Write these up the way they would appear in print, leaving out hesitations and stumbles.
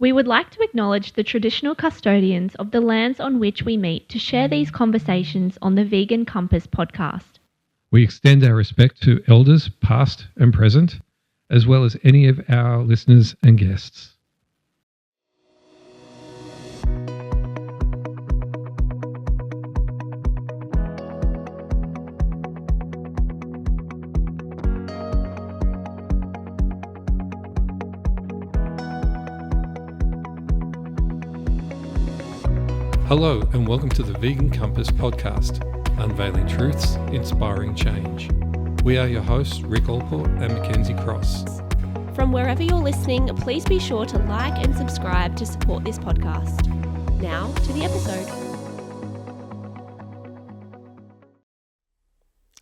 We would like to acknowledge the traditional custodians of the lands on which we meet to share these conversations on the Vegan Compass podcast. We extend our respect to elders past and present, as well as any of our listeners and guests. Hello and welcome to the Vegan Compass podcast, unveiling truths, inspiring change. We are your hosts, Rick Allport and Mackenzie Cross. From wherever you're listening, please be sure to like and subscribe to support this podcast. Now to the episode.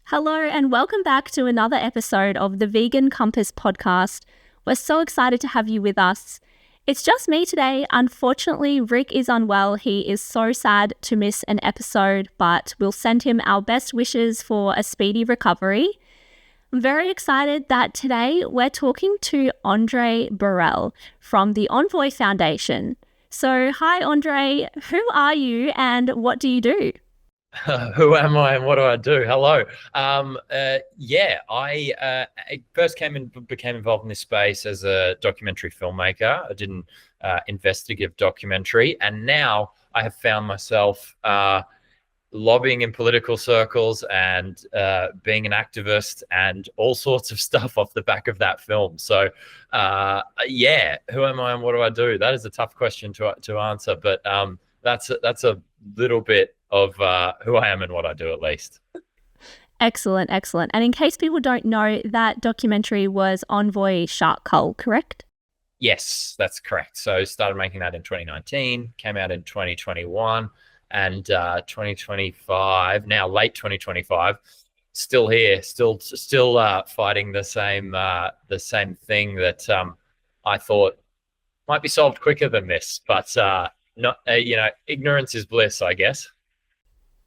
Hello and welcome back to another episode of the Vegan Compass podcast. We're so excited to have you with us. It's just me today. Unfortunately, Rick is unwell. He is so sad to miss an episode, but we'll send him our best wishes for a speedy recovery. I'm very excited that today we're talking to Andre Borell from the Envoy Foundation. So, hi Andre, who are you and what do you do? Who am I and what do I do? Hello. I first became involved in this space as a documentary filmmaker. I did an investigative documentary, and now I have found myself lobbying in political circles and being an activist and all sorts of stuff off the back of that film. So, who am I and what do I do? That is a tough question to answer, but that's a little bit of who I am and what I do, at least. Excellent. And in case people don't know, that documentary was Envoy Cull, correct? Yes, that's correct. So started making that in 2019, came out in 2021, and 2025, now late 2025, still here, still fighting the same thing that I thought might be solved quicker than this, but ignorance is bliss, I guess.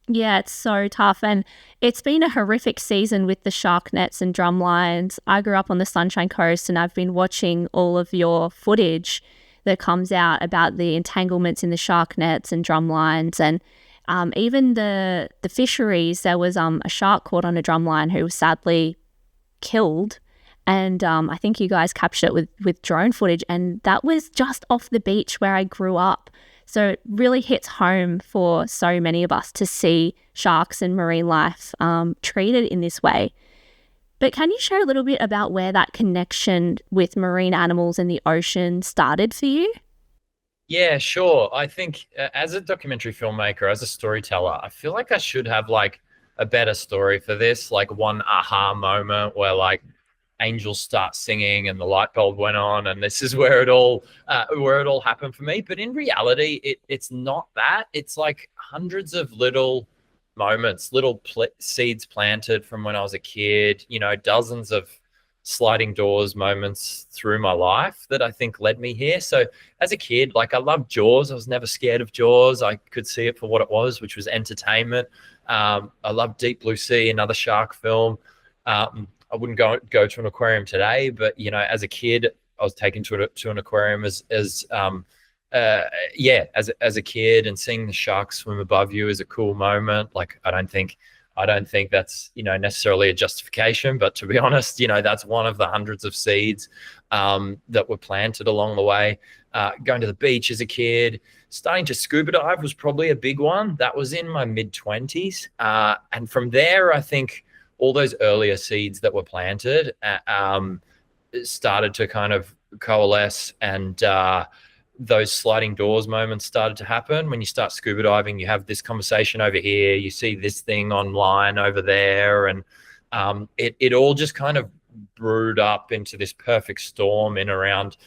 Yeah, it's so tough. And it's been a horrific season with the shark nets and drumlines. I grew up on the Sunshine Coast and I've been watching all of your footage that comes out about the entanglements in the shark nets and drumlines. And even the fisheries, there was a shark caught on a drumline who was sadly killed. And I think you guys captured it with drone footage. And that was just off the beach where I grew up. So it really hits home for so many of us to see sharks and marine life treated in this way. But can you share a little bit about where that connection with marine animals and the ocean started for you? Yeah, sure. I think as a documentary filmmaker, as a storyteller, I feel like I should have like a better story for this, like one aha moment where like angels start singing and the light bulb went on and this is where it all happened for me. But in reality, it's not that. It's like hundreds of little moments, seeds planted from when I was a kid, dozens of sliding doors moments through my life that I think led me here. So as a kid, like I loved Jaws. I was never scared of Jaws. I could see it for what it was, which was entertainment. I loved Deep Blue Sea, another shark film. I wouldn't go to an aquarium today, but as a kid, I was taken to an aquarium as a kid, and seeing the sharks swim above you is a cool moment. Like I don't think that's necessarily a justification, but to be honest, that's one of the hundreds of seeds that were planted along the way. Going to the beach as a kid, starting to scuba dive was probably a big one. That was in my mid-20s, and from there, I think all those earlier seeds that were planted started to kind of coalesce, and those sliding doors moments started to happen. When you start scuba diving, you have this conversation over here, you see this thing online over there, and it all just kind of brewed up into this perfect storm in around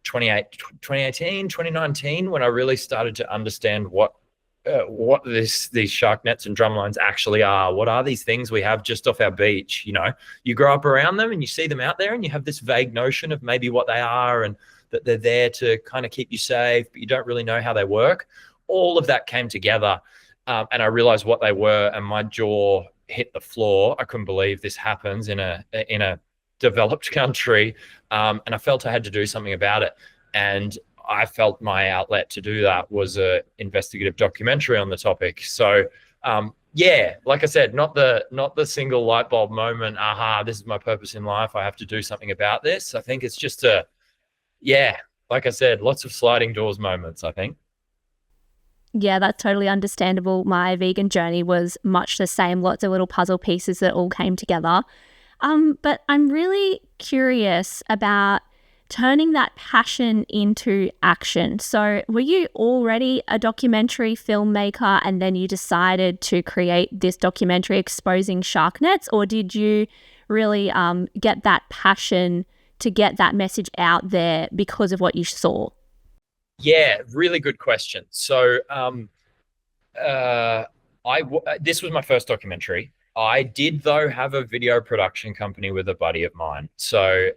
2018, 2019, when I really started to understand what these shark nets and drumlines actually are. What are these things we have just off our beach? You grow up around them and you see them out there and you have this vague notion of maybe what they are and that they're there to kind of keep you safe, but you don't really know how they work. All of that came together, and I realized what they were, and my jaw hit the floor. I couldn't believe this happens in a developed country, and I felt I had to do something about it. And I felt my outlet to do that was a investigative documentary on the topic. So yeah, like I said, not the single light bulb moment, aha, this is my purpose in life, I have to do something about this. I think it's just yeah, like I said, lots of sliding doors moments, I think. Yeah, that's totally understandable. My vegan journey was much the same, lots of little puzzle pieces that all came together. But I'm really curious about turning that passion into action. So were you already a documentary filmmaker and then you decided to create this documentary exposing shark nets, or did you really get that passion to get that message out there because of what you saw? Yeah, really good question. So this was my first documentary. I did, though, have a video production company with a buddy of mine. So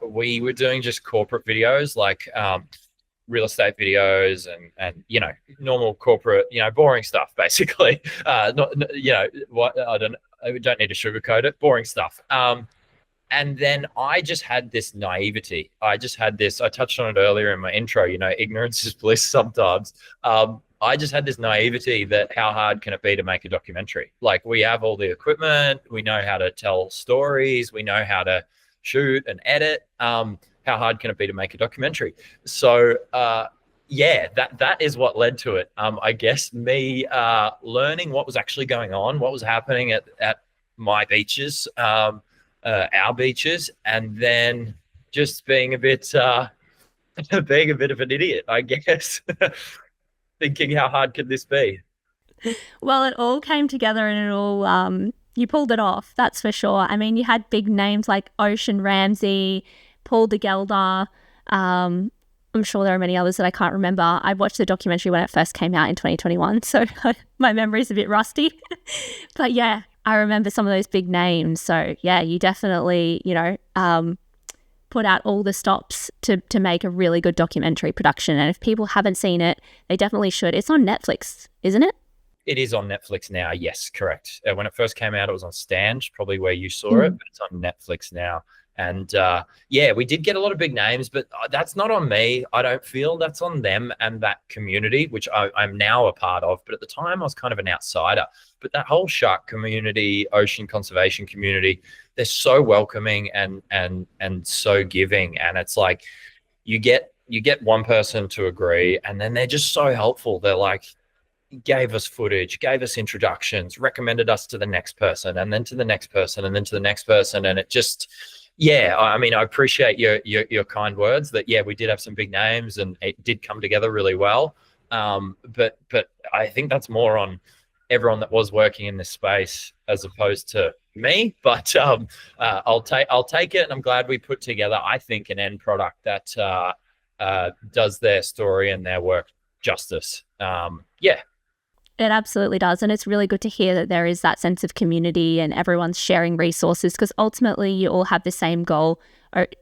we were doing just corporate videos, like real estate videos and normal corporate, boring stuff, basically. Not what I don't need to sugarcoat it. Boring stuff. And then I just had this naivety. I touched on it earlier in my intro, ignorance is bliss sometimes. I just had this naivety that how hard can it be to make a documentary? Like, we have all the equipment, we know how to tell stories, we know how to shoot and edit. How hard can it be to make a documentary? So yeah, that is what led to it. I guess me learning what was actually going on, what was happening at my beaches, our beaches, and then just being a bit of an idiot, I guess. Thinking, how hard could this be? Well, it all came together and it all you pulled it off, that's for sure. I mean, you had big names like Ocean Ramsey, Paul de Gelder. I'm sure there are many others that I can't remember. I watched the documentary when it first came out in 2021, so my memory's a bit rusty. But yeah, I remember some of those big names. So yeah, you definitely, put out all the stops to make a really good documentary production. And if people haven't seen it, they definitely should. It's on Netflix, isn't it? It is on Netflix now. Yes, correct. When it first came out, it was on Stand, probably where you saw it, but it's on Netflix now. And yeah, we did get a lot of big names, but that's not on me. I don't feel that's on them and that community, which I'm now a part of. But at the time, I was kind of an outsider. But that whole shark community, ocean conservation community, they're so welcoming and so giving. And it's like you get one person to agree, and then they're just so helpful. They're like, gave us footage, gave us introductions, recommended us to the next person, and then to the next person, and then to the next person. And it just, yeah, I mean, I appreciate your kind words that, yeah, we did have some big names and it did come together really well. But I think that's more on everyone that was working in this space as opposed to me. But I'll take it, and I'm glad we put together, I think, an end product that does their story and their work justice. Yeah. It absolutely does. And it's really good to hear that there is that sense of community and everyone's sharing resources, because ultimately you all have the same goal,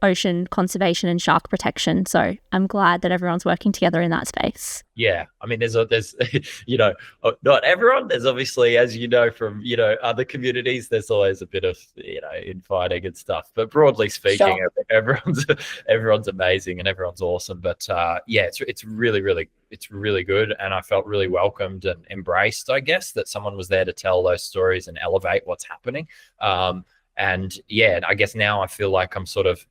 ocean conservation and shark protection. So I'm glad that everyone's working together in that space. Yeah. I mean, there's not everyone. There's obviously, as you know, from, other communities, there's always a bit of, infighting and stuff. But broadly speaking, sure, everyone's amazing and everyone's awesome. But yeah, it's really good. And I felt really welcomed and embraced, I guess, that someone was there to tell those stories and elevate what's happening. And yeah, I guess now I feel like I'm sort of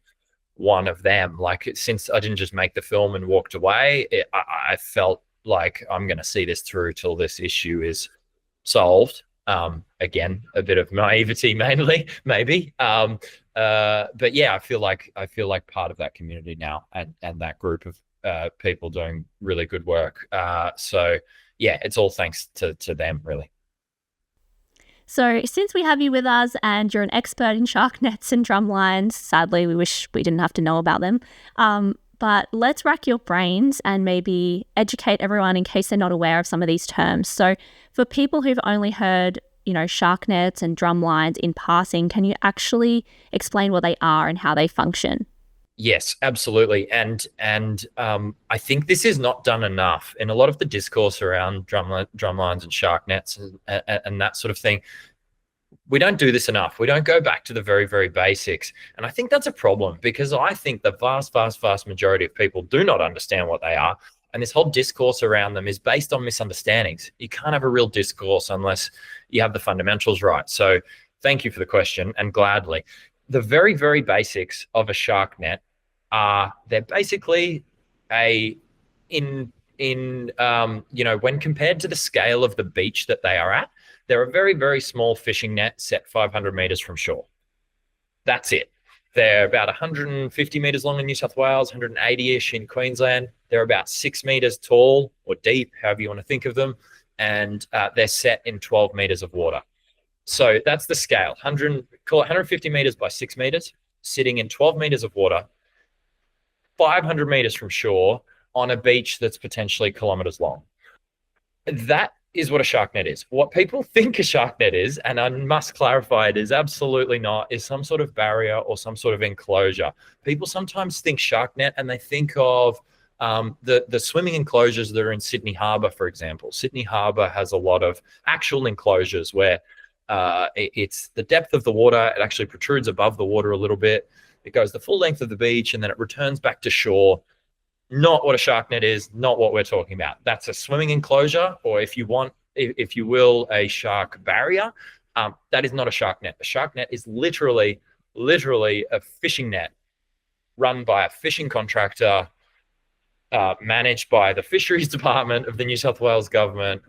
one of them. Like, since I didn't just make the film and walked away, I felt like I'm going to see this through till this issue is solved. Again, a bit of naivety mainly, maybe. But yeah, I feel like part of that community now, and that group of people doing really good work. So yeah, it's all thanks to them, really. So since we have you with us and you're an expert in shark nets and drumlines, sadly, we wish we didn't have to know about them. But let's rack your brains and maybe educate everyone in case they're not aware of some of these terms. So for people who've only heard, shark nets and drumlines in passing, can you actually explain what they are and how they function? Yes, absolutely. And I think this is not done enough in a lot of the discourse around drumlines and shark nets and that sort of thing. we don't do this enough. We don't go back to the very, very basics. And I think that's a problem, because I think the vast majority of people do not understand what they are. And this whole discourse around them is based on misunderstandings. You can't have a real discourse unless you have the fundamentals right. So thank you for the question, and gladly. The very, very basics of a shark net are, they're basically when compared to the scale of the beach that they are at, they're a very, very small fishing net set 500 meters from shore. That's it. They're about 150 meters long in New South Wales, 180-ish in Queensland. They're about 6 meters tall or deep, however you want to think of them. And they're set in 12 meters of water. So that's the scale, call it 150 meters by 6 meters, sitting in 12 meters of water, 500 meters from shore on a beach that's potentially kilometers long. That is what a shark net is. What people think a shark net is, and I must clarify, it is absolutely not, is some sort of barrier or some sort of enclosure. People sometimes think shark net and they think of the swimming enclosures that are in Sydney Harbour, for example. Sydney Harbour has a lot of actual enclosures where it's the depth of the water. It actually protrudes above the water a little bit. It goes the full length of the beach and then it returns back to shore. Not what a shark net is, not what we're talking about. That's a swimming enclosure, or if you will, a shark barrier. That is not a shark net. A shark net is literally a fishing net run by a fishing contractor, managed by the Fisheries Department of the New South Wales government,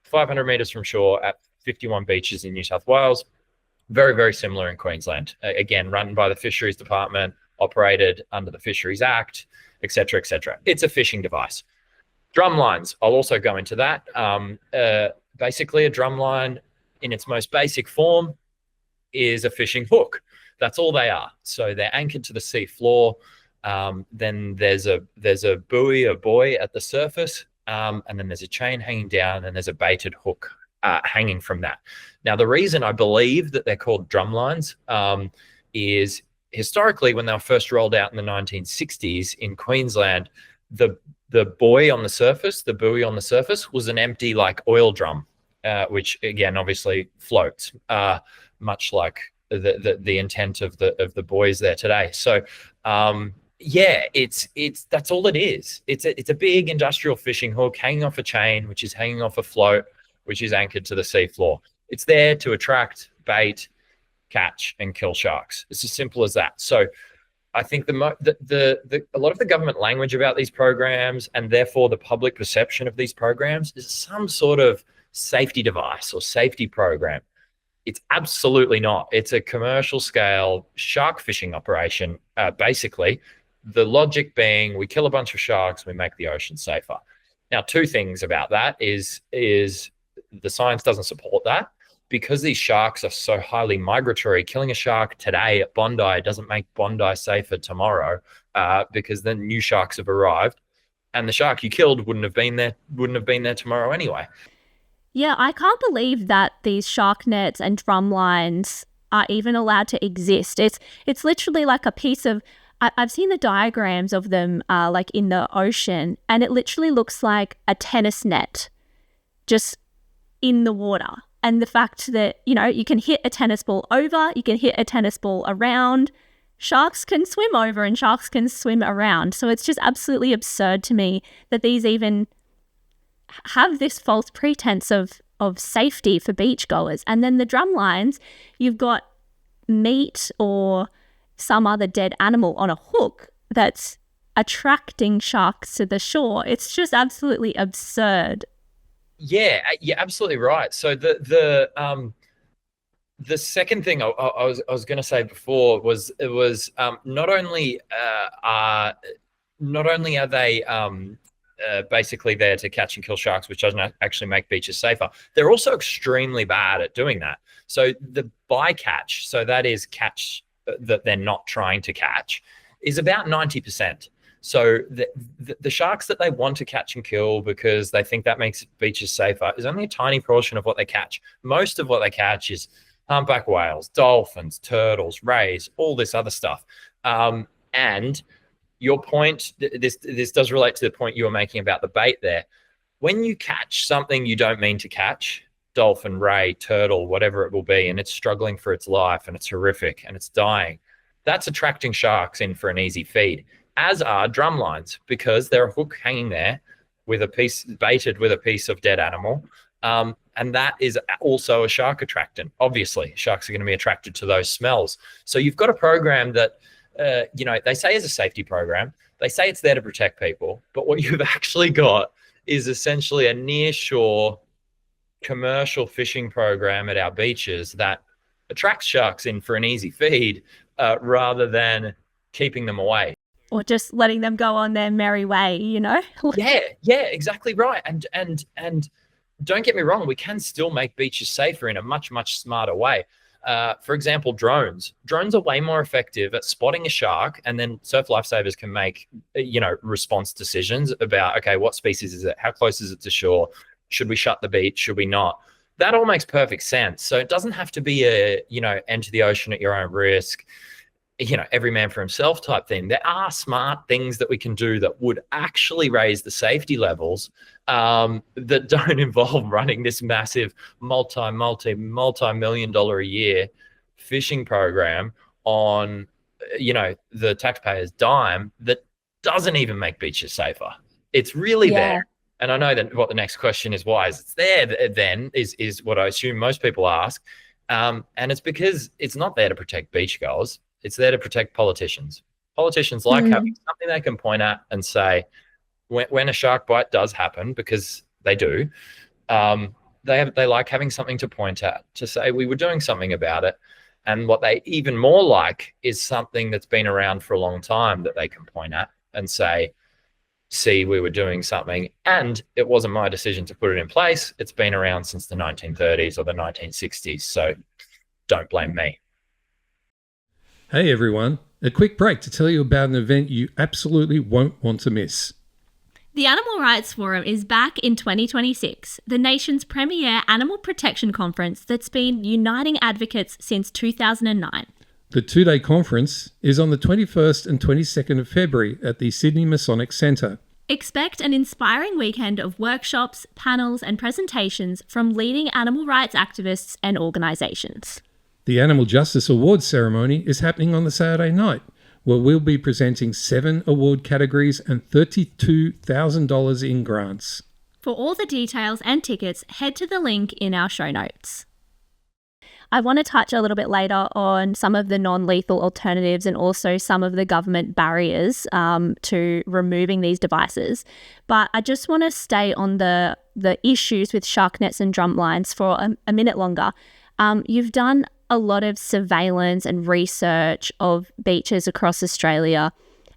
500 meters from shore at 51 beaches in New South Wales. Very, very similar in Queensland. Again, run by the Fisheries Department, operated under the Fisheries Act, etc., etc. It's a fishing device. Drumlines, I'll also go into that. Basically, a drumline in its most basic form is a fishing hook. That's all they are. So they're anchored to the sea floor. Then there's a buoy, a buoy at the surface, and then there's a chain hanging down, and there's a baited hook hanging from that. Now, the reason I believe that they're called drumlines is historically, when they were first rolled out in the 1960s in Queensland, the buoy on the surface was an empty like oil drum, which again obviously floats, much like the intent of the buoys there today. So it's that's all it is. It's a big industrial fishing hook hanging off a chain, which is hanging off a float, which is anchored to the seafloor. It's there to attract, bait, catch, and kill sharks. It's as simple as that. So I think a lot of the government language about these programs, and therefore the public perception of these programs, is some sort of safety device or safety program. It's absolutely not. It's a commercial scale shark fishing operation, basically. The logic being, we kill a bunch of sharks, we make the ocean safer. Now, two things about that is the science doesn't support that. Because these sharks are so highly migratory, killing a shark today at Bondi doesn't make Bondi safer tomorrow, because then new sharks have arrived, and the shark you killed wouldn't have been there tomorrow anyway. Yeah, I can't believe that these shark nets and drum lines are even allowed to exist. It's literally like a piece of, I've seen the diagrams of them like in the ocean, and it literally looks like a tennis net just in the water. And the fact that, you can hit a tennis ball over, you can hit a tennis ball around. Sharks can swim over and sharks can swim around. So it's just absolutely absurd to me that these even have this false pretense of safety for beachgoers. And then the drum lines, you've got meat or some other dead animal on a hook that's attracting sharks to the shore. It's just absolutely absurd. Yeah, you're absolutely right. So the second thing I was going to say before was not only are they basically there to catch and kill sharks, which doesn't actually make beaches safer, they're also extremely bad at doing that. So the bycatch, so that is catch that they're not trying to catch, is about 90%. So the sharks that they want to catch and kill because they think that makes beaches safer is only a tiny portion of what they catch. Most of what they catch is humpback whales, dolphins, turtles, rays, all this other stuff. And your point, this does relate to the point you were making about the bait there. When you catch something you don't mean to catch, dolphin, ray, turtle, whatever it will be, and it's struggling for its life and it's horrific and it's dying. That's attracting sharks in for an easy feed, as are drumlines, because they're a hook hanging there with a piece baited with a piece of dead animal. And that is also a shark attractant. Obviously, sharks are going to be attracted to those smells. So you've got a program that, they say is a safety program. They say it's there to protect people. But what you've actually got is essentially a near-shore commercial fishing program at our beaches that attracts sharks in for an easy feed rather than keeping them away. Or just letting them go on their merry way, Yeah, exactly right. And don't get me wrong, we can still make beaches safer in a much, much smarter way. For example, drones. Drones are way more effective at spotting a shark, and then surf lifesavers can make, response decisions about, okay, what species is it? How close is it to shore? Should we shut the beach? Should we not? That all makes perfect sense. So it doesn't have to be enter the ocean at your own risk, every man for himself type thing. There are smart things that we can do that would actually raise the safety levels that don't involve running this massive multi-million dollar a year fishing program on, the taxpayer's dime that doesn't even make beaches safer. It's really there. And I know that what the next question is, why is it there then, is what I assume most people ask. And it's because it's not there to protect beachgoers. It's there to protect politicians. Politicians like having something they can point at and say, when a shark bite does happen, because they do, they like having something to point at, to say we were doing something about it. And what they even more like is something that's been around for a long time that they can point at and say, see, we were doing something, and it wasn't my decision to put it in place. It's been around since the 1930s or the 1960s, so don't blame me. Hey everyone, a quick break to tell you about an event you absolutely won't want to miss. The Animal Rights Forum is back in 2026, the nation's premier animal protection conference that's been uniting advocates since 2009. The two-day conference is on the 21st and 22nd of February at the Sydney Masonic Centre. Expect an inspiring weekend of workshops, panels and presentations from leading animal rights activists and organisations. The Animal Justice Awards ceremony is happening on the Saturday night, where we'll be presenting 7 award categories and $32,000 in grants. For all the details and tickets, head to the link in our show notes. I want to touch a little bit later on some of the non-lethal alternatives and also some of the government barriers to removing these devices. But I just want to stay on the issues with shark nets and drumlines for a minute longer. You've done a lot of surveillance and research of beaches across Australia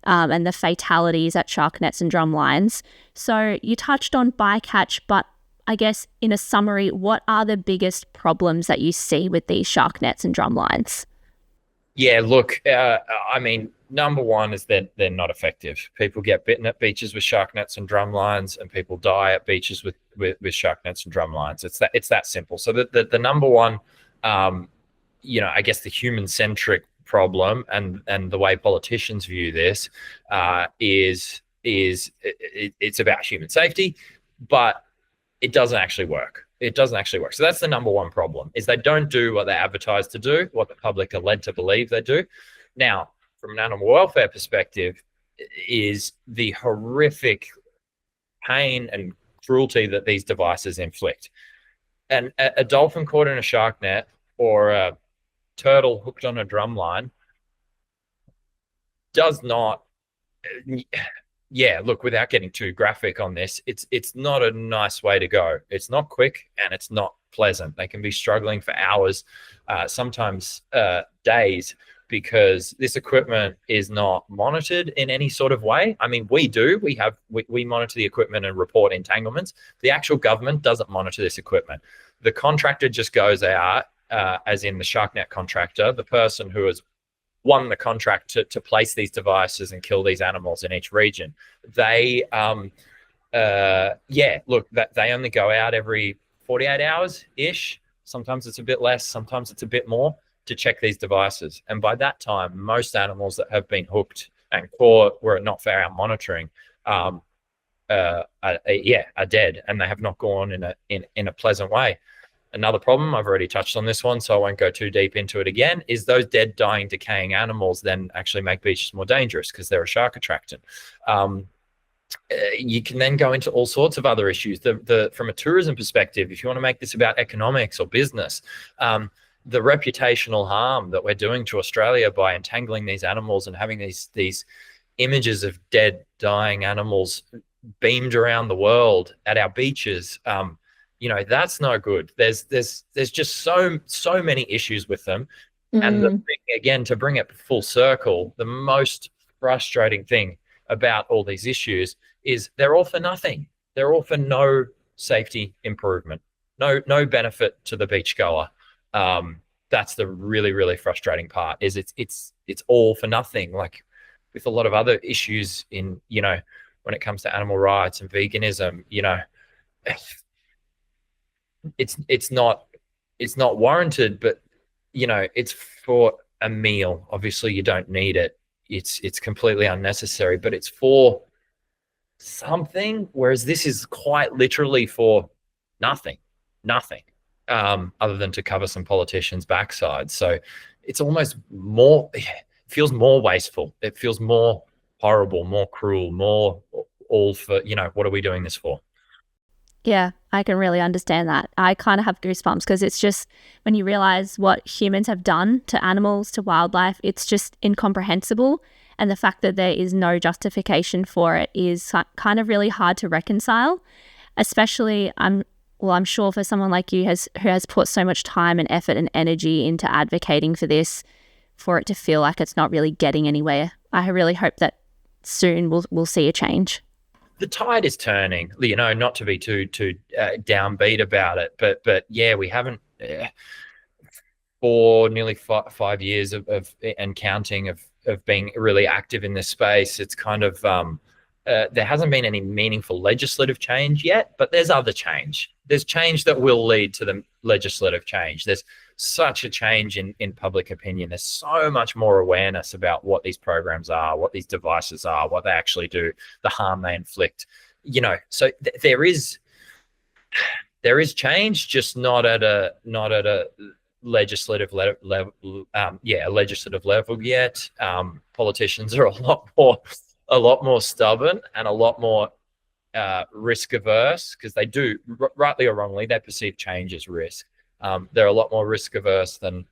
and the fatalities at shark nets and drumlines. So you touched on bycatch, but I guess in a summary, what are the biggest problems that you see with these shark nets and drumlines? Yeah, look, number one is that they're not effective. People get bitten at beaches with shark nets and drumlines, and people die at beaches with shark nets and drumlines. It's that simple. So the number one, I guess the human-centric problem and the way politicians view this is it's about human safety, but it doesn't actually work. So that's the number one problem, is they don't do what they're advertised to do, what the public are led to believe they do. Now, from an animal welfare perspective, is the horrific pain and cruelty that these devices inflict. And a dolphin caught in a shark net or a turtle hooked on a drumline does not... look, without getting too graphic on this, it's not a nice way to go. It's not quick and it's not pleasant. They can be struggling for hours, sometimes days, because this equipment is not monitored in any sort of way. I mean, we do. We monitor the equipment and report entanglements. The actual government doesn't monitor this equipment. The contractor just goes out, as in the shark net contractor, the person who has won the contract to place these devices and kill these animals in each region. They, they only go out every 48 hours-ish. Sometimes it's a bit less, sometimes it's a bit more, to check these devices. And by that time, most animals that have been hooked and caught were not for our monitoring are dead, and they have not gone in a pleasant way. Another problem, I've already touched on this one, so I won't go too deep into it again, is those dead, dying, decaying animals then actually make beaches more dangerous because they're a shark attractant. You can then go into all sorts of other issues. From a tourism perspective, if you want to make this about economics or business, the reputational harm that we're doing to Australia by entangling these animals and having these images of dead, dying animals beamed around the world at our beaches, that's no good. There's just so many issues with them. And the thing, again, to bring it full circle, the most frustrating thing about all these issues is they're all for nothing. They're all for no safety improvement, no benefit to the beachgoer. That's the really, really frustrating part, is it's all for nothing. Like with a lot of other issues in, when it comes to animal rights and veganism, it's not warranted, but it's for a meal. Obviously you don't need it. It's completely unnecessary, but it's for something, whereas this is quite literally for nothing, other than to cover some politicians' backsides. So it's almost more, it feels more wasteful. It feels more horrible, more cruel, more all for, what are we doing this for? Yeah, I can really understand that. I kind of have goosebumps because it's just, when you realize what humans have done to animals, to wildlife, it's just incomprehensible. And the fact that there is no justification for it is kind of really hard to reconcile, especially I'm sure for someone like you who has put so much time and effort and energy into advocating for this, for it to feel like it's not really getting anywhere. I really hope that soon we'll see a change. The tide is turning, not to be too downbeat about it, but yeah, we haven't for nearly 5 years of and counting of being really active in this space. It's kind of there hasn't been any meaningful legislative change yet, but there's other change. There's change that will lead to the legislative change. There's such a change in public opinion. There's so much more awareness about what these programs are, what these devices are, what they actually do, the harm they inflict. So there is change, just not at a legislative level. Legislative level yet. Politicians are a lot more stubborn and a lot more risk averse, because they do, rightly or wrongly, they perceive change as risk. They're a lot more risk averse than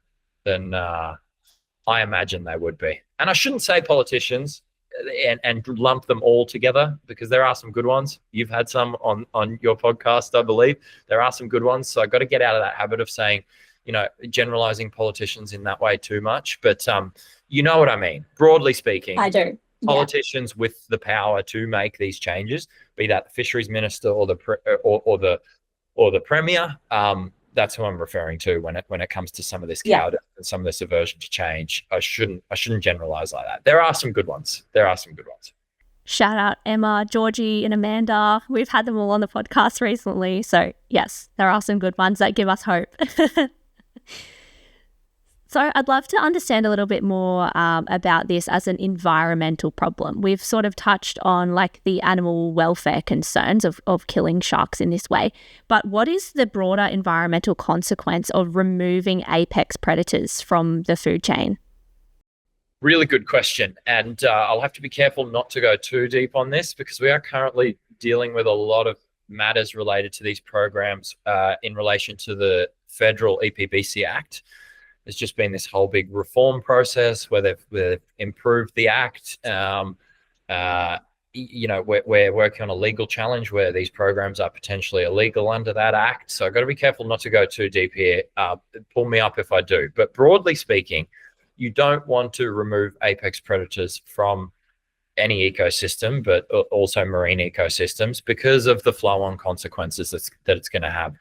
I imagine they would be. And I shouldn't say politicians and lump them all together, because there are some good ones. You've had some on your podcast, I believe. There are some good ones. So I've got to get out of that habit of saying, generalizing politicians in that way too much. But you know what I mean. Broadly speaking, I do. Politicians with the power to make these changes, be that the fisheries minister or the premier, that's who I'm referring to when it comes to some of this cowardice and some of this aversion to change. I shouldn't generalize like that. There are some good ones. Shout out Emma, Georgie, and Amanda. We've had them all on the podcast recently. So yes, there are some good ones that give us hope. So I'd love to understand a little bit more about this as an environmental problem. We've sort of touched on like the animal welfare concerns of killing sharks in this way, but what is the broader environmental consequence of removing apex predators from the food chain? Really good question. And I'll have to be careful not to go too deep on this, because we are currently dealing with a lot of matters related to these programs in relation to the federal EPBC Act. There's just been this whole big reform process where they've improved the act. We're working on a legal challenge where these programs are potentially illegal under that act. So I've got to be careful not to go too deep here. Pull me up if I do. But broadly speaking, you don't want to remove apex predators from any ecosystem, but also marine ecosystems, because of the flow-on consequences that it's going to have.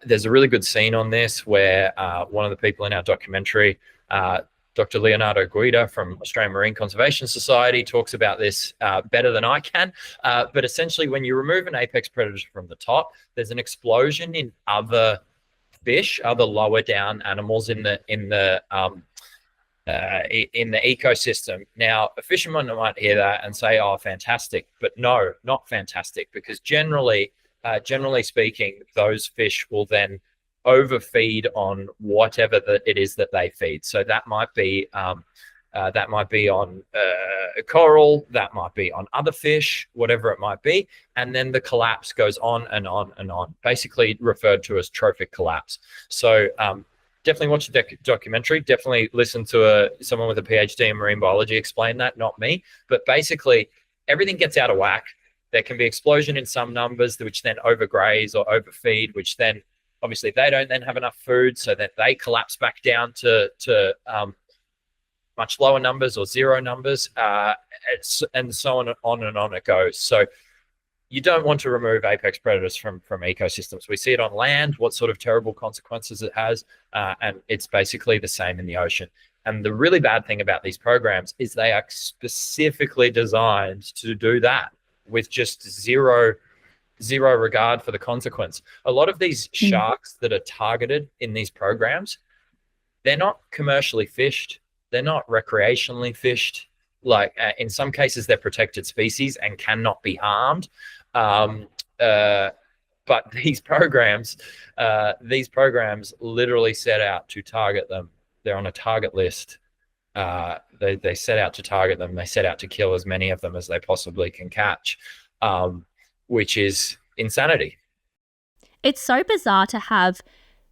There's a really good scene on this where one of the people in our documentary, Dr. Leonardo Guida from Australian Marine Conservation Society, talks about this better than I can. But essentially, when you remove an apex predator from the top, there's an explosion in other fish, other lower down animals in the ecosystem. Now, a fisherman might hear that and say, "Oh, fantastic!" But no, not fantastic, because generally, generally speaking, those fish will then overfeed on whatever it is that they feed. So that might be on coral, that might be on other fish, whatever it might be. And then the collapse goes on and on and on, basically referred to as trophic collapse. So definitely watch the documentary. Definitely listen to someone with a PhD in marine biology explain that, not me. But basically, everything gets out of whack. There can be explosion in some numbers, which then overgraze or overfeed, which then obviously they don't then have enough food, so that they collapse back down to much lower numbers or zero numbers, and so on and on it goes. So you don't want to remove apex predators from ecosystems. We see it on land, what sort of terrible consequences it has, and it's basically the same in the ocean. And the really bad thing about these programs is they are specifically designed to do that with just zero regard for the consequence. A lot of these sharks that are targeted in these programs, they're not commercially fished. They're not recreationally fished. Like in some cases, they're protected species and cannot be harmed. But these programs literally set out to target them. They're on a target list. They set out to target them. They set out to kill as many of them as they possibly can catch, which is insanity. It's so bizarre to have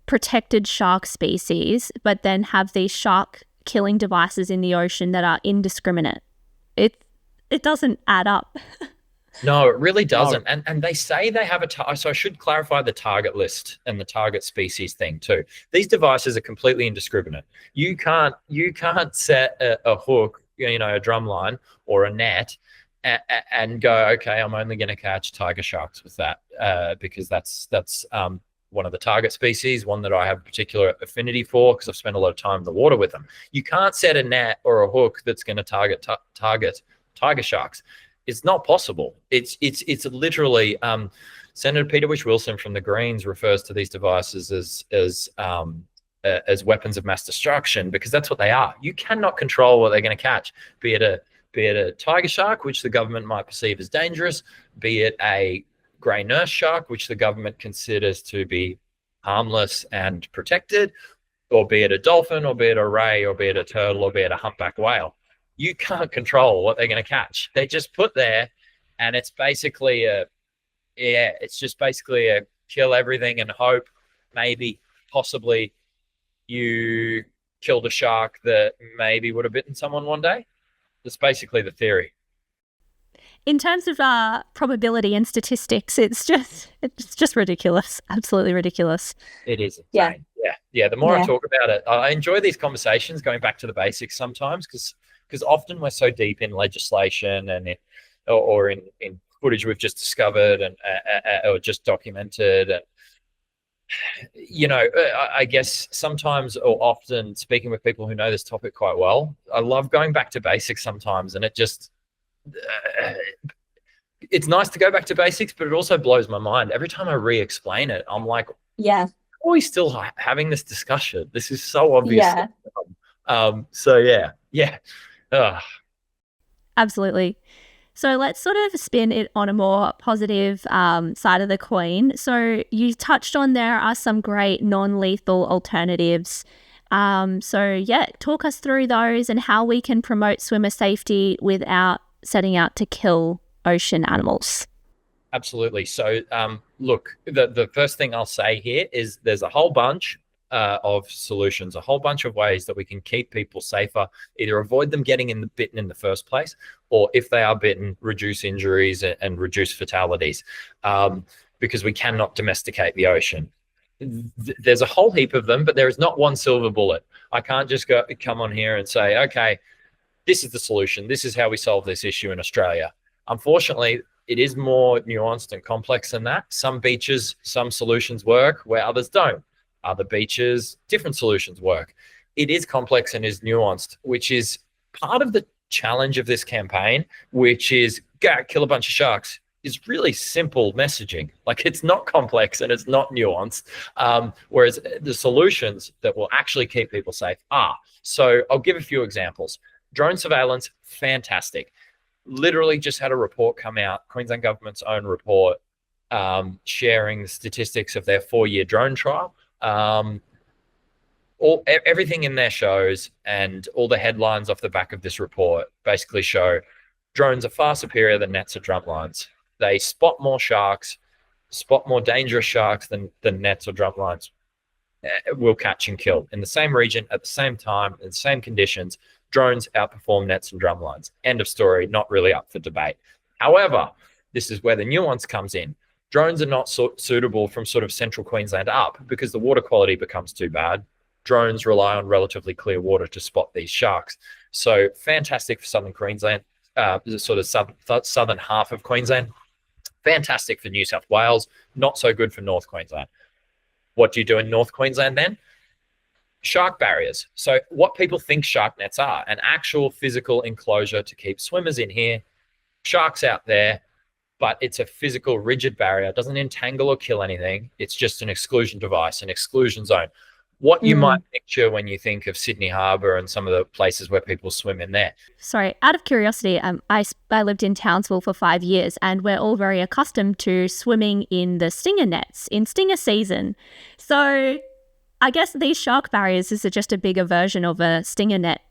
protected shark species, but then have these shark killing devices in the ocean that are indiscriminate. It doesn't add up. No, it really doesn't. No. And they say they have so I should clarify the target list and the target species thing too. These devices are completely indiscriminate. You can't set a hook, a drumline or a net and go, okay, I'm only going to catch tiger sharks with that because that's one of the target species, one that I have particular affinity for because I've spent a lot of time in the water with them. You can't set a net or a hook that's going to target tiger sharks. It's not possible. It's literally Senator Peter Whish-Wilson from the Greens refers to these devices as weapons of mass destruction because that's what they are. You cannot control what they're going to catch, be it a tiger shark, which the government might perceive as dangerous, be it a grey nurse shark, which the government considers to be harmless and protected, or be it a dolphin, or be it a ray, or be it a turtle, or be it a humpback whale. You can't control what they're going to catch. They just put there, and it's basically a kill everything and hope maybe possibly you killed a shark that maybe would have bitten someone one day. That's basically the theory. In terms of probability and statistics, it's just ridiculous. Absolutely ridiculous. It is insane. Yeah. The more I talk about it, I enjoy these conversations going back to the basics sometimes because often we're so deep in legislation and or in footage we've just discovered and or just documented. And, I guess sometimes or often speaking with people who know this topic quite well, I love going back to basics sometimes, and it just it's nice to go back to basics, but it also blows my mind every time I re-explain it. I'm like, are we still having this discussion? This is so obvious. Absolutely. So let's sort of spin it on a more positive side of the coin. So you touched on there are some great non-lethal alternatives. Talk us through those and how we can promote swimmer safety without setting out to kill ocean animals. Absolutely. So, look, the first thing I'll say here is there's a whole bunch of solutions, a whole bunch of ways that we can keep people safer, either avoid them getting bitten in the first place, or if they are bitten, reduce injuries and reduce fatalities, because we cannot domesticate the ocean. There's a whole heap of them, but there is not one silver bullet. I can't just come on here and say, okay, this is the solution. This is how we solve this issue in Australia. Unfortunately, it is more nuanced and complex than that. Some beaches, some solutions work where others don't. Other beaches, different solutions work. It is complex and is nuanced, which is part of the challenge of this campaign, which is kill a bunch of sharks, is really simple messaging. Like, it's not complex and it's not nuanced. Whereas the solutions that will actually keep people safe are. So I'll give a few examples. Drone surveillance, fantastic. Literally just had a report come out, Queensland government's own report, sharing the statistics of their 4-year drone trial. Everything in their shows and all the headlines off the back of this report basically show drones are far superior than nets or drumlines. They spot more sharks, spot more dangerous sharks than nets or drumlines will catch and kill in the same region at the same time in the same conditions. Drones outperform nets and drumlines. End of story. Not really up for debate. However, this is where the nuance comes in. Drones are not suitable from sort of central Queensland up because the water quality becomes too bad. Drones rely on relatively clear water to spot these sharks. So fantastic for southern Queensland, the sort of southern half of Queensland. Fantastic for New South Wales. Not so good for North Queensland. What do you do in North Queensland then? Shark barriers. So what people think shark nets are, an actual physical enclosure to keep swimmers in here, sharks out there, but it's a physical rigid barrier. It doesn't entangle or kill anything. It's just an exclusion device, an exclusion zone. What you might picture when you think of Sydney Harbour and some of the places where people swim in there. Sorry, out of curiosity, I lived in Townsville for 5 years, and we're all very accustomed to swimming in the stinger nets in stinger season. So I guess these shark barriers is just a bigger version of a stinger net.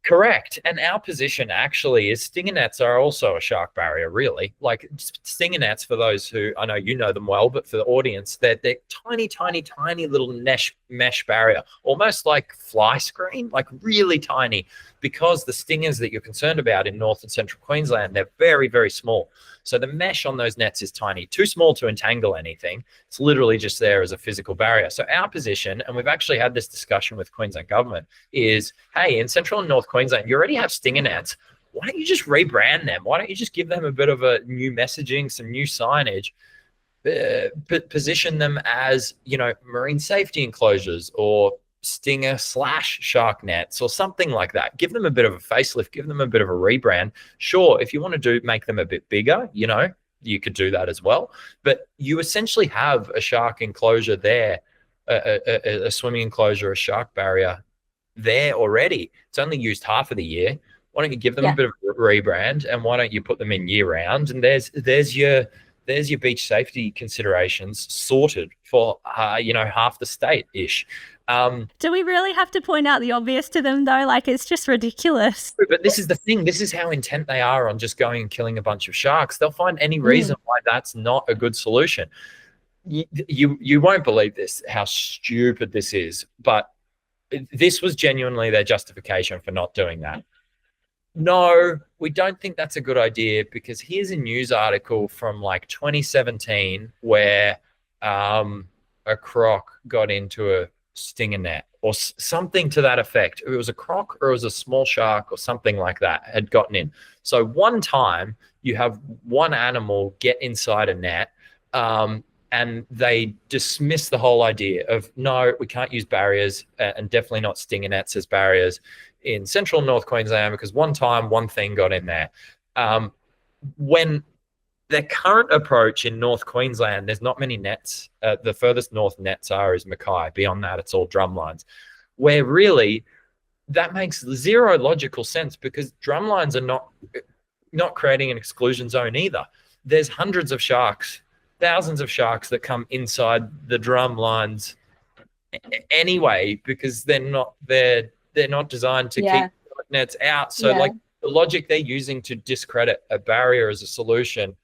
Correct. And our position actually is stinger nets are also a shark barrier, really. Like stinger nets, for those who, I know you know them well, but for the audience, they're tiny, tiny, tiny little mesh barrier, almost like fly screen, like really tiny, because the stingers that you're concerned about in North and Central Queensland, they're very, very small. So the mesh on those nets is tiny, too small to entangle anything. It's literally just there as a physical barrier. So our position, and we've actually had this discussion with Queensland government, is, hey, in Central and North Queensland, you already have stinger nets. Why don't you just rebrand them? Why don't you just give them a bit of a new messaging, some new signage, position them as, marine safety enclosures or stinger/shark nets or something like that. Give them a bit of a facelift, give them a bit of a rebrand. Sure, if you want to make them a bit bigger, you could do that as well. But you essentially have a shark enclosure there, a swimming enclosure, a shark barrier there already. It's only used half of the year. Why don't you give them a bit of a rebrand, and why don't you put them in year round? And there's your beach safety considerations sorted for half the state ish. Do we really have to point out the obvious to them though? Like, it's just ridiculous. But this is the thing. This is how intent they are on just going and killing a bunch of sharks. They'll find any reason why that's not a good solution. You won't believe this, how stupid this is, but this was genuinely their justification for not doing that. No, we don't think that's a good idea, because here's a news article from like 2017 where a croc got into a stinger net or something to that effect. It was a croc or it was a small shark or something like that had gotten in. So one time you have one animal get inside a net, and they dismiss the whole idea of, no, we can't use barriers, and definitely not stinger nets as barriers in Central North Queensland, because one time one thing got in there. When their current approach in North Queensland, there's not many nets. The furthest north nets are is Mackay. Beyond that, it's all drumlines, where really that makes zero logical sense, because drumlines are not creating an exclusion zone either. There's hundreds of sharks, thousands of sharks that come inside the drum lines anyway, because they're not designed to keep nets out. So like the logic they're using to discredit a barrier as a solution,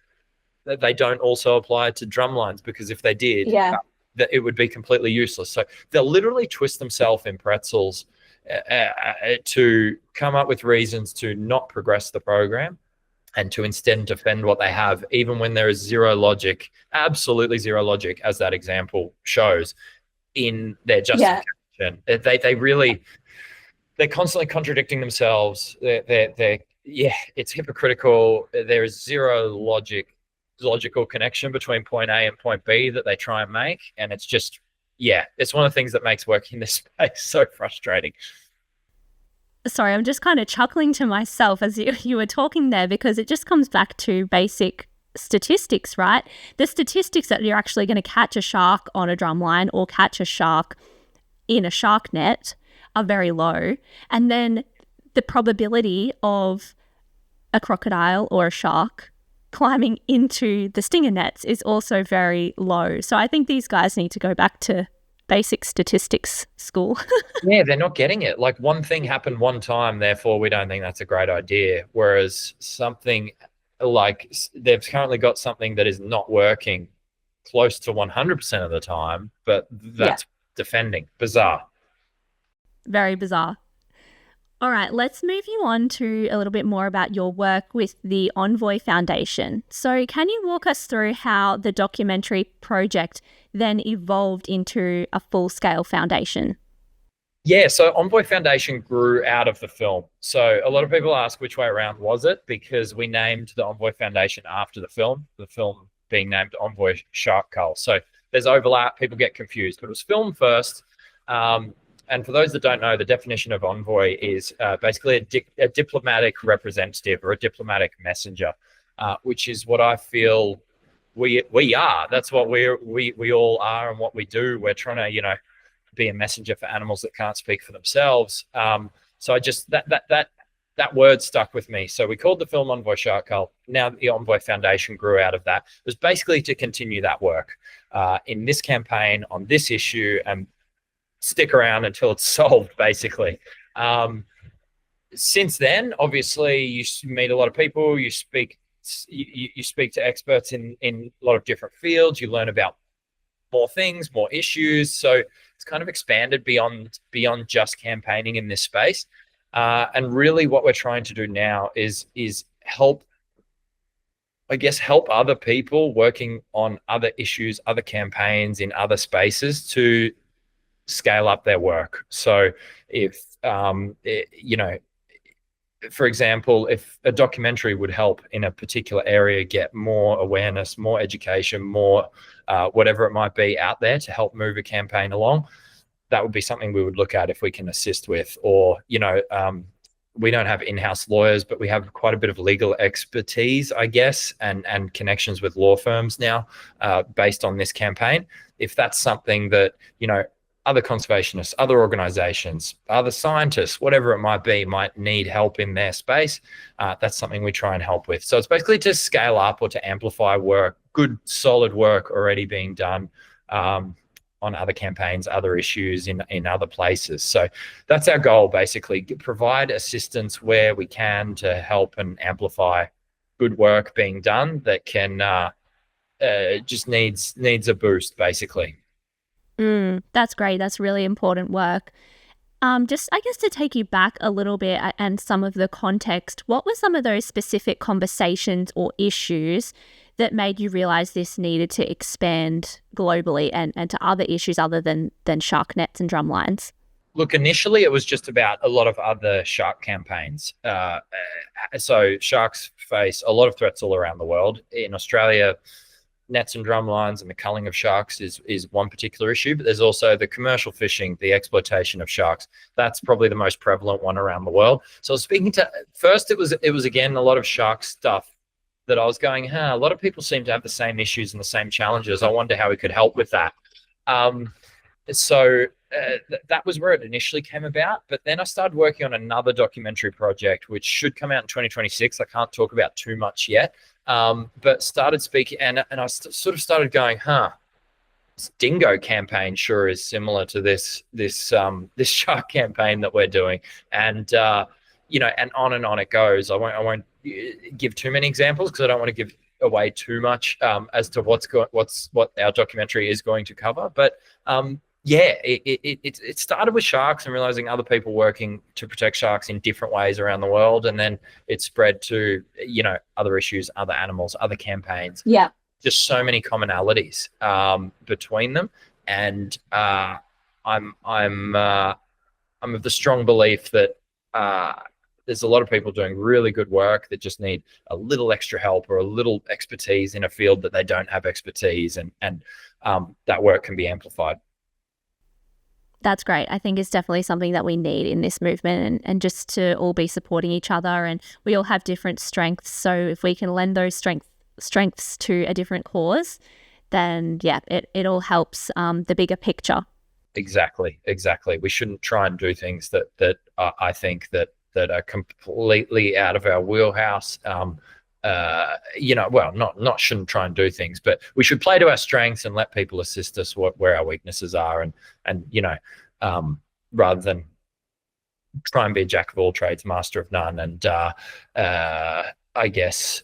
that they don't also apply to drum lines, because if they did, that it would be completely useless. So they'll literally twist themselves in pretzels to come up with reasons to not progress the program and to instead defend what they have, even when there is zero logic, absolutely zero logic, as that example shows, in their justification. They're constantly contradicting themselves. It's hypocritical. There is zero logical connection between point A and point B that they try and make. And it's just, it's one of the things that makes working in this space so frustrating. Sorry, I'm just kind of chuckling to myself as you were talking there, because it just comes back to basic statistics, right? The statistics that you're actually going to catch a shark on a drumline or catch a shark in a shark net are very low. And then the probability of a crocodile or a shark climbing into the stinger nets is also very low. So I think these guys need to go back to basic statistics school. Yeah, they're not getting it. Like, one thing happened one time, therefore we don't think that's a great idea. Whereas something like they've currently got something that is not working close to 100% of the time, but that's defending. Bizarre. Very bizarre. All right, let's move you on to a little bit more about your work with the Envoy Foundation. So can you walk us through how the documentary project then evolved into a full-scale foundation? Yeah, so Envoy Foundation grew out of the film. So a lot of people ask which way around was it, because we named the Envoy Foundation after the film being named Envoy Shark Cull. So there's overlap, people get confused, but it was filmed first. And for those that don't know, the definition of envoy is basically a diplomatic representative or a diplomatic messenger, which is what I feel we are. That's what we all are and what we do. We're trying to, be a messenger for animals that can't speak for themselves. So I just that word stuck with me. So we called the film Envoy Shark Cull. Now the Envoy Foundation grew out of that. It was basically to continue that work in this campaign on this issue and stick around until it's solved, basically. Since then, obviously, you meet a lot of people. You speak to experts in a lot of different fields. You learn about more things, more issues. So it's kind of expanded beyond just campaigning in this space. And really, what we're trying to do now is help other people working on other issues, other campaigns in other spaces to scale up their work. So if, for example, if a documentary would help in a particular area get more awareness, more education, more whatever it might be out there to help move a campaign along, that would be something we would look at if we can assist with. Or, we don't have in-house lawyers, but we have quite a bit of legal expertise, I guess, and connections with law firms now based on this campaign. If that's something that, other conservationists, other organizations, other scientists, whatever it might be, might need help in their space, that's something we try and help with. So it's basically to scale up or to amplify work, good, solid work already being done on other campaigns, other issues in other places. So that's our goal, basically, provide assistance where we can to help and amplify good work being done that can just needs a boost, basically. That's great. That's really important work. Just, I guess, to take you back a little bit and some of the context, what were some of those specific conversations or issues that made you realize this needed to expand globally and to other issues other than shark nets and drumlines? Look, initially it was just about a lot of other shark campaigns. So sharks face a lot of threats all around the world. In Australia, nets and drumlines and the culling of sharks is one particular issue, but there's also the commercial fishing, the exploitation of sharks. That's probably the most prevalent one around the world. So speaking to, first it was again a lot of shark stuff that I was going, a lot of people seem to have the same issues and the same challenges. I wonder how we could help with that. So that was where it initially came about. But then I started working on another documentary project, which should come out in 2026. I can't talk about too much yet, but started speaking, and I sort of started going, this dingo campaign sure is similar to this shark campaign that we're doing, and and on it goes. I won't give too many examples because I don't want to give away too much as to what our documentary is going to cover, but it started with sharks and realizing other people working to protect sharks in different ways around the world, and then it spread to other issues, other animals, other campaigns. Yeah, just so many commonalities between them, and I'm of the strong belief that there's a lot of people doing really good work that just need a little extra help or a little expertise in a field that they don't have expertise, and that work can be amplified. That's great. I think it's definitely something that we need in this movement, and just to all be supporting each other, and we all have different strengths. So if we can lend those strengths to a different cause, then it all helps the bigger picture. Exactly. We shouldn't try and do things that I think that are completely out of our wheelhouse. well, not shouldn't try and do things, but we should play to our strengths and let people assist us where our weaknesses are, and rather than try and be a jack of all trades, master of none. And I guess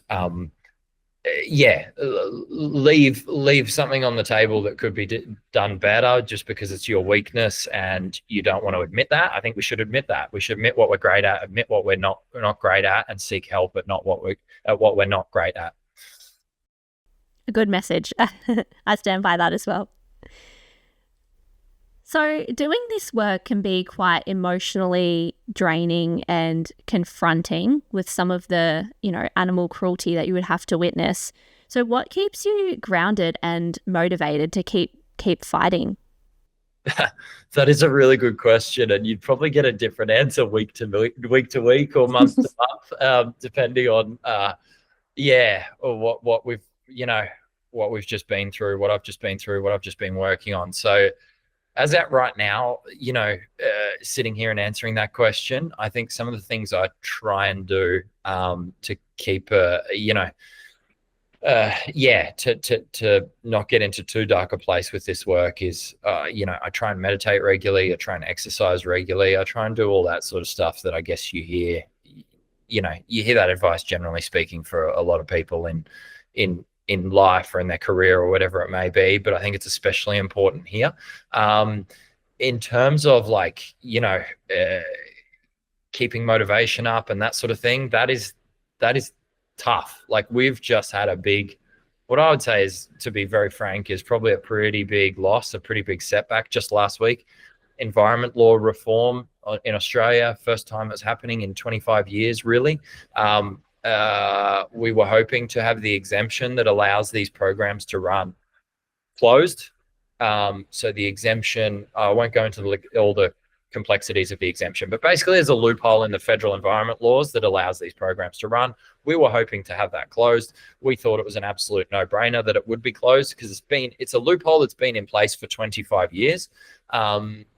leave something on the table that could be done better just because it's your weakness and you don't want to admit that. I think we should admit that. We should admit what we're great at, admit what we're not great at, and seek help at what we're not great at. A good message. I stand by that as well. So doing this work can be quite emotionally draining and confronting with some of the, animal cruelty that you would have to witness. So what keeps you grounded and motivated to keep fighting? That is a really good question, and you'd probably get a different answer week to week or month to month, depending on or what we've just been through, what I've just been through, what I've just been working on. So as at right now, sitting here and answering that question, I think some of the things I try and do to keep to not get into too dark a place with this work is, I try and meditate regularly, I try and exercise regularly, I try and do all that sort of stuff that I guess you hear that advice generally speaking for a lot of people in life or in their career or whatever it may be, but I think it's especially important here. In terms of keeping motivation up and that sort of thing, that is tough. Like, we've just had what I would say is, to be very frank, is probably a pretty big loss, a pretty big setback just last week. Environment law reform in Australia, first time it's happening in 25 years, really. We were hoping to have the exemption that allows these programs to run closed. So the exemption, I won't go into all the complexities of the exemption, but basically there's a loophole in the federal environment laws that allows these programs to run. We were hoping to have that closed. We thought it was an absolute no-brainer that it would be closed because it's a loophole that's been in place for 25 years.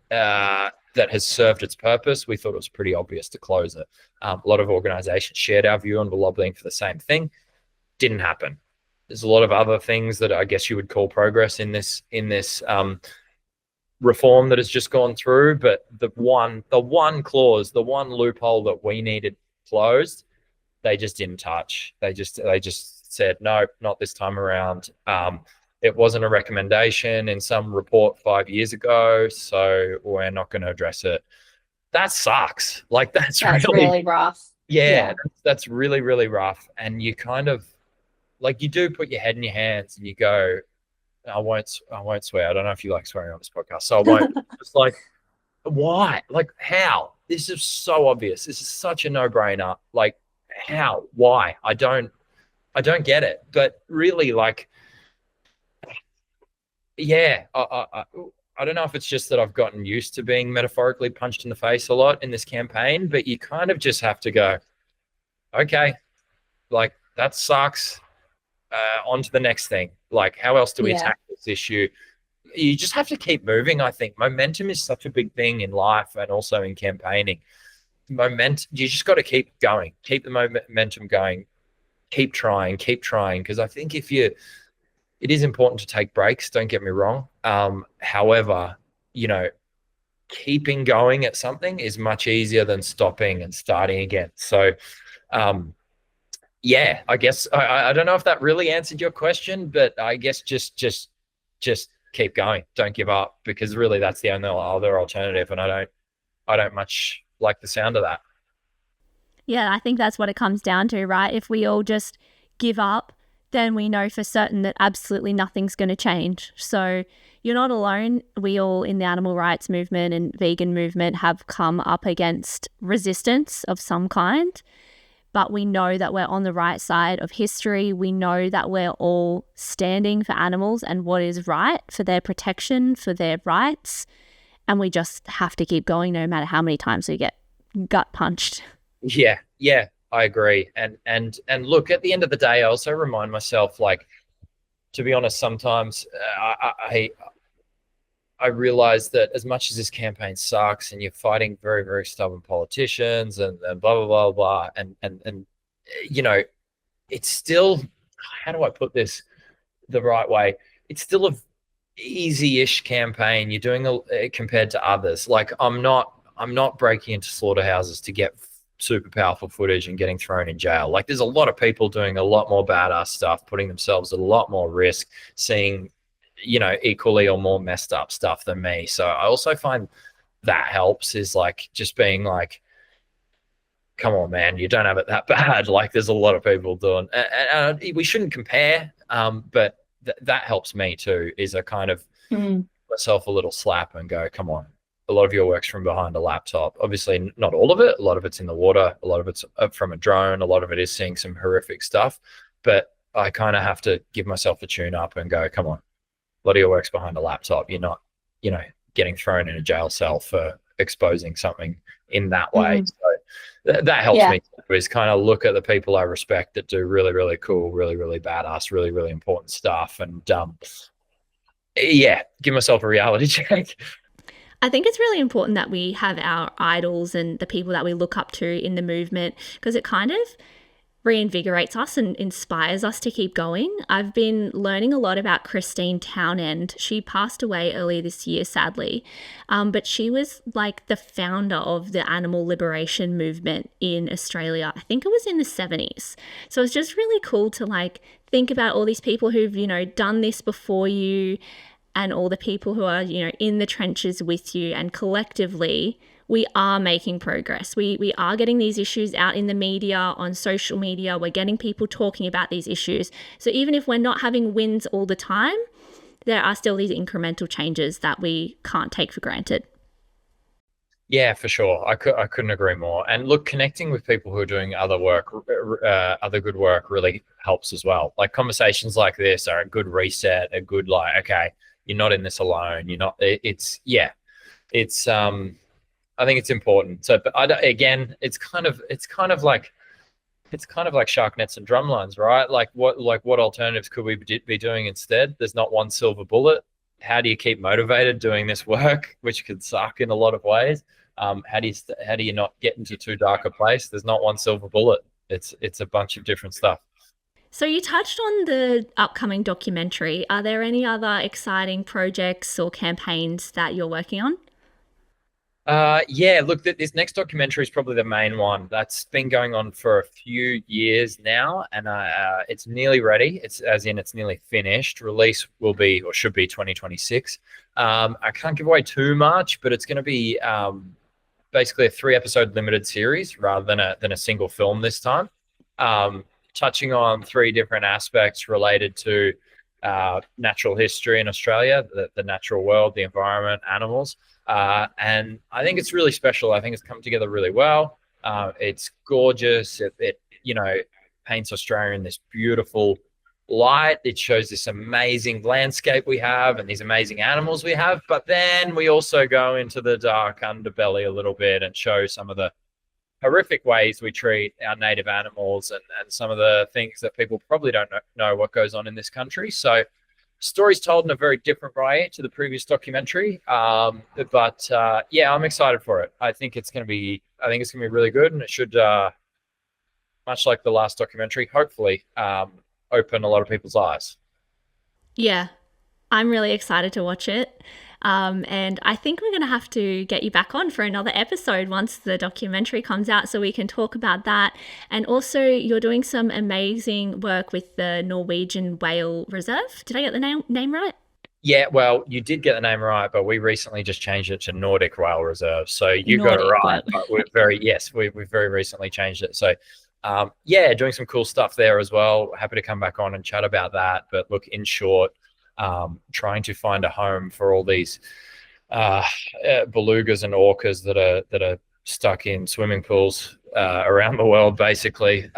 That has served its purpose. We thought it was pretty obvious to close it. A lot of organizations shared our view and were lobbying for the same thing. Didn't happen. There's a lot of other things that I guess you would call progress in this reform that has just gone through, but the one clause, the one loophole that we needed closed, they just didn't touch. They just said, no, not this time around. It wasn't a recommendation in some report 5 years ago, so we're not going to address it. That sucks. Like, that's really rough. Yeah. That's really, really rough. And you kind of, you do put your head in your hands and you go, I won't swear. I don't know if you like swearing on this podcast, so I won't. It's like, why? Like, how? This is so obvious. This is such a no-brainer. Like, how? Why? I don't get it. But really, I don't know if it's just that I've gotten used to being metaphorically punched in the face a lot in this campaign, but you kind of just have to go, okay, that sucks. On to the next thing. How else do we attack this issue? You just have to keep moving, I think. Momentum is such a big thing in life and also in campaigning. You just got to keep going. Keep the momentum going. Keep trying. Because I think it is important to take breaks, don't get me wrong. However, keeping going at something is much easier than stopping and starting again. So, I guess I don't know if that really answered your question, but I guess just keep going. Don't give up, because really that's the only other alternative. And I don't much like the sound of that. Yeah, I think that's what it comes down to, right? If we all just give up, then we know for certain that absolutely nothing's going to change. So you're not alone. We all in the animal rights movement and vegan movement have come up against resistance of some kind, but we know that we're on the right side of history. We know that we're all standing for animals and what is right for their protection, for their rights. And we just have to keep going no matter how many times we get gut punched. Yeah, I agree. And look, at the end of the day, I also remind myself, to be honest, sometimes I realize that as much as this campaign sucks and you're fighting very, very stubborn politicians and blah, blah, blah, blah, and it's still, how do I put this the right way? It's still a easy-ish campaign. You're doing compared to others. Like I'm not breaking into slaughterhouses to get super powerful footage and getting thrown in jail. Like there's a lot of people doing a lot more badass stuff, putting themselves at a lot more risk, seeing, equally or more messed up stuff than me. So I also find that helps, is like just being like, come on, man, you don't have it that bad. Like there's a lot of people doing, and we shouldn't compare. But that helps me too, is a kind of myself a little slap and go, come on, a lot of your work's from behind a laptop. Obviously not all of it. A lot of it's in the water. A lot of it's from a drone. A lot of it is seeing some horrific stuff, but I kind of have to give myself a tune up and go, come on, a lot of your work's behind a laptop. You're not, getting thrown in a jail cell for exposing something in that way. So that helps me, is kind of look at the people I respect that do really, really cool, really, really badass, really, really important stuff. And give myself a reality check. I think it's really important that we have our idols and the people that we look up to in the movement, because it kind of reinvigorates us and inspires us to keep going. I've been learning a lot about Christine Townend. She passed away earlier this year, sadly, but she was like the founder of the animal liberation movement in Australia. I think it was in the 70s. So it's just really cool to like think about all these people who've, done this before you, and all the people who are, in the trenches with you, and collectively we are making progress. We are getting these issues out in the media, on social media. We're getting people talking about these issues. So even if we're not having wins all the time, there are still these incremental changes that we can't take for granted. Yeah, for sure. I couldn't agree more. And look, connecting with people who are doing other work, other good work, really helps as well. Like conversations like this are a good reset, a good like, okay, you're not in this alone. You're not. I think it's important. So, but it's kind of like shark nets and drumlines, right? Like what alternatives could we be doing instead? There's not one silver bullet. How do you keep motivated doing this work, which could suck in a lot of ways? How do you not get into too dark a place? There's not one silver bullet. It's a bunch of different stuff. So you touched on the upcoming documentary. Are there any other exciting projects or campaigns that you're working on? Look, this next documentary is probably the main one. That's been going on for a few years now, and it's nearly ready. It's nearly finished. Release will be, or should be, 2026. I can't give away too much, but it's going to be basically a 3-episode limited series rather than a single film this time, touching on 3 different aspects related to natural history in Australia, the natural world, the environment, animals. And I think it's really special. I think it's come together really well. It's gorgeous. It paints Australia in this beautiful light. It shows this amazing landscape we have and these amazing animals we have. But then we also go into the dark underbelly a little bit and show some of the horrific ways we treat our native animals and some of the things that people probably don't know what goes on in this country. So stories told in a very different way to the previous documentary. I'm excited for it. I think it's going to be really good, and it should, much like the last documentary, hopefully open a lot of people's eyes. Yeah, I'm really excited to watch it. And I think we're going to have to get you back on for another episode once the documentary comes out so we can talk about that. And also, you're doing some amazing work with the Norwegian Whale Reserve. Did I get the name right? Yeah, well, you did get the name right, but we recently just changed it to Nordic Whale Reserve. So you got it right. But we've very recently changed it. So doing some cool stuff there as well. Happy to come back on and chat about that. But look, in short, trying to find a home for all these belugas and orcas that are stuck in swimming pools around the world, basically.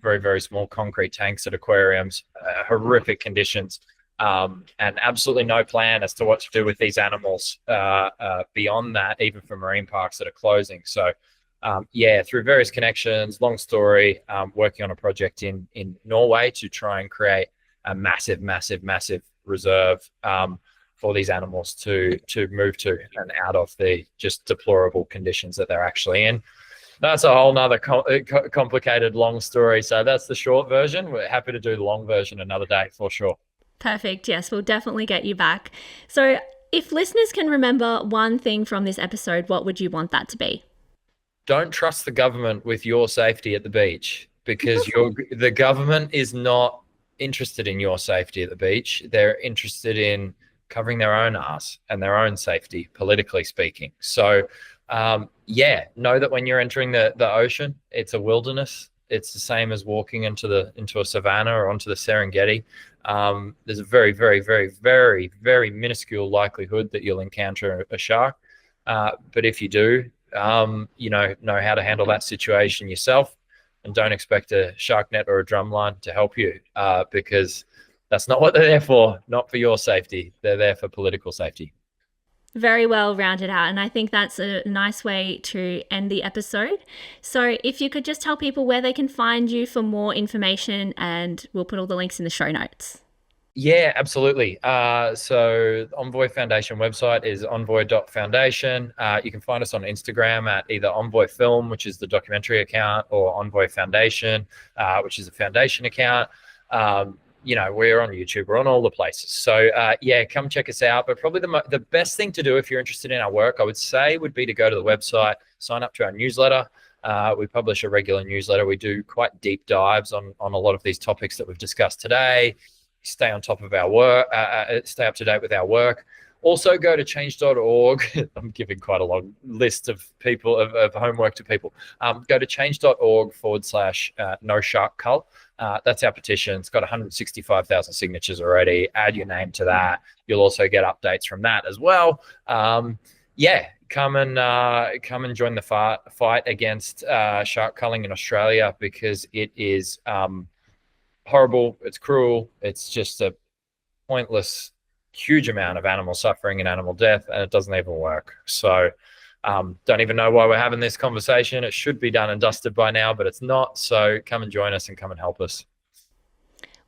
Very, very small concrete tanks at aquariums, horrific conditions, and absolutely no plan as to what to do with these animals beyond that, even for marine parks that are closing. So through various connections, long story, working on a project in Norway to try and create a massive reserve for these animals to move to and out of the just deplorable conditions that they're actually in. that's a whole nother complicated long story. So that's the short version. We're happy to do the long version another day for sure. Perfect. Yes, we'll definitely get you back. So if listeners can remember one thing from this episode, what would you want that to be? Don't trust the government with your safety at the beach, because the government is not interested in your safety at the beach. They're interested in covering their own ass and their own safety, politically speaking. So, know that when you're entering the ocean, it's a wilderness. It's the same as walking into a savanna or onto the Serengeti. There's a very, very, very, very, very minuscule likelihood that you'll encounter a shark. But if you do, know how to handle that situation yourself, and don't expect a shark net or a drumline to help you, because that's not what they're there for. Not for your safety. They're there for political safety. Very well rounded out. And I think that's a nice way to end the episode. So if you could just tell people where they can find you for more information, and we'll put all the links in the show notes. Yeah, absolutely. So Envoy Foundation website is envoy.foundation. You can find us on Instagram at either Envoy Film, which is the documentary account, or Envoy Foundation, which is a foundation account. We're on YouTube, we're on all the places. So come check us out. But probably the best thing to do if you're interested in our work, I would say, would be to go to the website, sign up to our newsletter. We publish a regular newsletter. We do quite deep dives on a lot of these topics that we've discussed today. Stay on top of our work, stay up to date with our work. Also go to change.org. I'm giving quite a long list of people, of homework to people. Go to change.org/no shark cull. That's our petition. It's got 165,000 signatures already. Add your name to that. You'll also get updates from that as well. Come and join the fight against shark culling in Australia, because it is horrible. It's cruel. It's just a pointless, huge amount of animal suffering and animal death, and it doesn't even work. So don't even know why we're having this conversation. It should be done and dusted by now, but it's not. So come and join us and come and help us.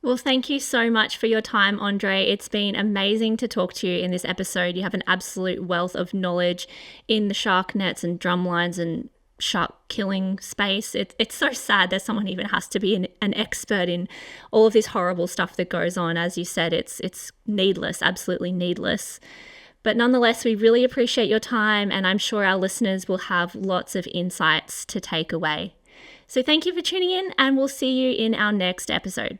Well, thank you so much for your time, Andre. It's been amazing to talk to you in this episode. You have an absolute wealth of knowledge in the shark nets and drumlines and shark killing space. It's so sad that someone even has to be an expert in all of this horrible stuff that goes on. As you said, it's needless, absolutely needless. But nonetheless, we really appreciate your time, and I'm sure our listeners will have lots of insights to take away. So thank you for tuning in, and we'll see you in our next episode.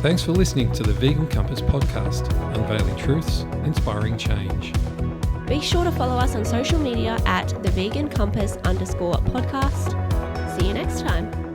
Thanks for listening to the Vegan Compass podcast, unveiling truths, inspiring change. Be sure to follow us on social media at @thevegancompass_podcast. See you next time.